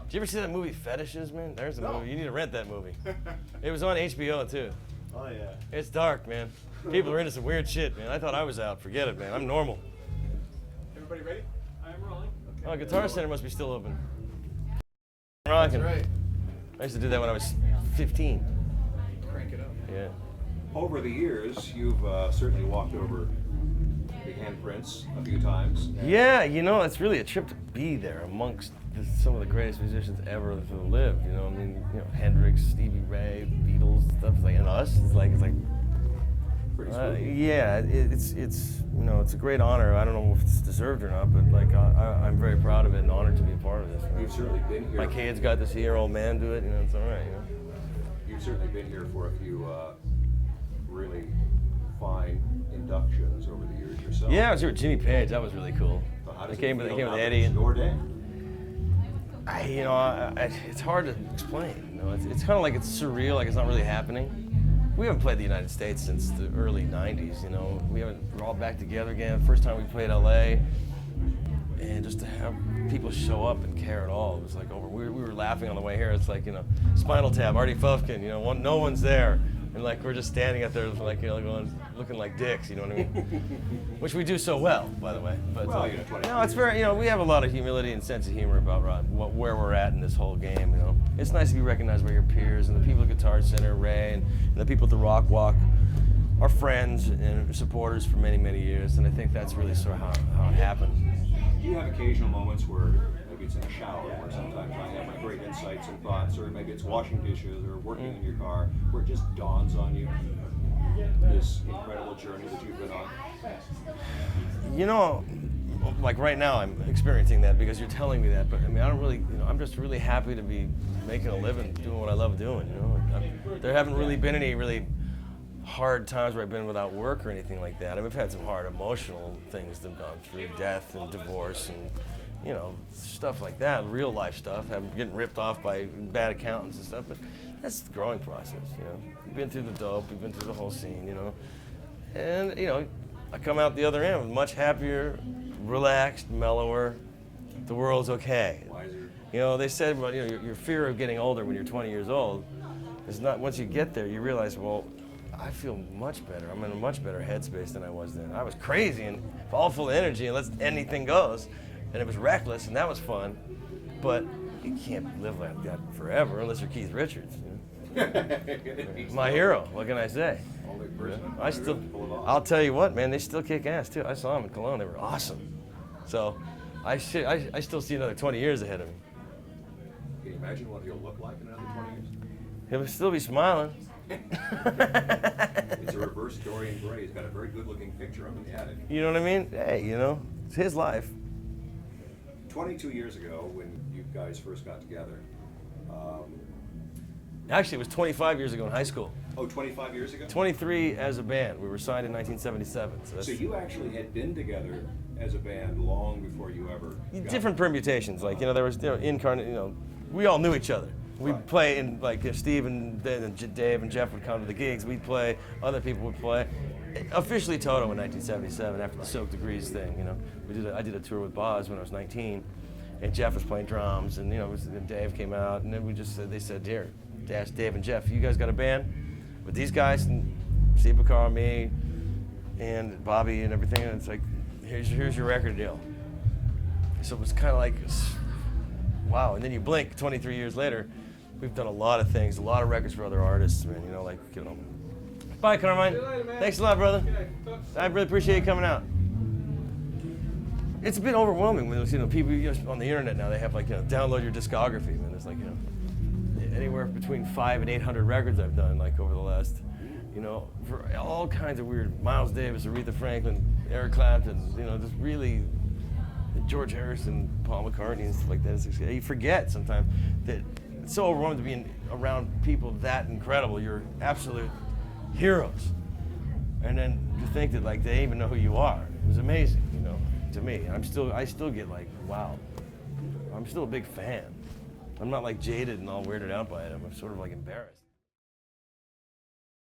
Did you ever see that movie Fetishes, man? There's a movie. You need to rent that movie. It was on HBO, too. Oh, yeah. It's dark, man. People are into some weird shit, man. I thought I was out. Forget it, man. I'm normal. Everybody ready? I am rolling. Okay. Oh, Guitar Center must be still open. Rocking. That's right. I used to do that when I was 15. Crank it up. Yeah. Over the years, you've certainly walked over the handprints a few times. Yeah, you know, it's really a trip to be there amongst some of the greatest musicians ever to live. You know, I mean, you know, Hendrix, Stevie Ray, Beatles, stuff like, and us. It's like Pretty smooth. yeah, it's you know, it's a great honor. I don't know if it's deserved or not, but like I'm very proud of it and honored to be a part of this. Man. You've certainly been here. My kids got to see their old man do it. You know, it's all right. You know. You've certainly been here for a few really fine inductions over the years yourself. Yeah, I was here with Jimmy Page. That was really cool. So how does They came it feel with now that Eddie. it's your day? You know, it's hard to explain. You know, it's kind of like it's surreal, like it's not really happening. We haven't played the United States since the early '90s. You know, we're all back together again. First time we played LA, and just to have people show up and care at all, it was like over. We were laughing on the way here. It's like, you know, Spinal Tap, Artie Fufkin. You know, no one's there, and like we're just standing up there, like, you know, going, looking like dicks. You know what I mean? Which we do so well, by the way. But Well, you know, 20 no, it's very. You know, we have a lot of humility and sense of humor about where we're at in this whole game. You know, it's nice to be recognized by your peers and the people at Guitar Center, Ray, and the people at the RockWalk. Our friends and supporters for many, many years, and I think that's really sort of how it happened. Do you have occasional moments where maybe it's in a shower, where sometimes I have my great insights and thoughts, or maybe it's washing dishes or working in your car, where it just dawns on you this incredible journey that you've been on? You know, like right now I'm experiencing that because you're telling me that, but I mean, I don't really, you know, I'm just really happy to be making a living doing what I love doing, you know. There haven't really been any really hard times where I've been without work or anything like that. I mean, I've had some hard emotional things that have gone through, death and divorce and, you know, stuff like that, real life stuff, getting ripped off by bad accountants and stuff, but that's the growing process, you know. We've been through the dope, we've been through the whole scene, you know. And, you know, I come out the other end with much happier, relaxed, mellower, the world's okay. Wiser. You know, they said, well, you know, your fear of getting older when you're 20 years old is not, once you get there, you realize, well, I feel much better. I'm in a much better headspace than I was then. I was crazy and all full of energy and anything goes. And it was reckless and that was fun. But you can't live like that forever unless you're Keith Richards. You know? My hero, what can I say? Only person I still, I'll tell you what, man, they still kick ass too. I saw them in Cologne, they were awesome. So I still see another 20 years ahead of me. Can you imagine what he'll look like in another 20 years? He'll still be smiling. It's a reverse Dorian Gray. He's got a very good-looking picture up in the attic. You know what I mean? Hey, you know, it's his life. 22 years ago, when you guys first got together, Actually, it was 25 years ago in high school. 25 years ago? 23 as a band. We were signed in 1977. So you actually had been together as a band long before you ever got different permutations. Like, you know, there was, you know, incarnate, you know, we all knew each other. We'd Right. play in, like, if Steve and Dave and Jeff would come to the gigs, we'd play, other people would play. Officially Toto in 1977 after the Silk Degrees thing, you know. I did a tour with Boz when I was 19, and Jeff was playing drums, and, you know, Dave came out, and then they said, here, ask Dave and Jeff, you guys got a band with these guys, and Steve Picard, me, and Bobby and everything, and it's like, here's your record deal. So it was kind of like, wow, and then you blink 23 years later, we've done a lot of things, a lot of records for other artists, man, you know, like, you know. Bye, Carmine. See you later, man. Thanks a lot, brother. Okay, I really appreciate you coming out. It's a bit overwhelming when, you know, people, you know, on the internet now, they have, like, you know, download your discography, man. There's like, you know, anywhere between 500 and 800 records I've done, like, over the last, you know, for all kinds of weird, Miles Davis, Aretha Franklin, Eric Clapton, you know, just really, George Harrison, Paul McCartney and stuff like that. You forget sometimes that it's so overwhelming to be around people that incredible. You're absolute heroes. And then to think that, like, they even know who you are. It was amazing, you know, to me. I still get like, wow. I'm still a big fan. I'm not like jaded and all weirded out by it. I'm sort of like embarrassed.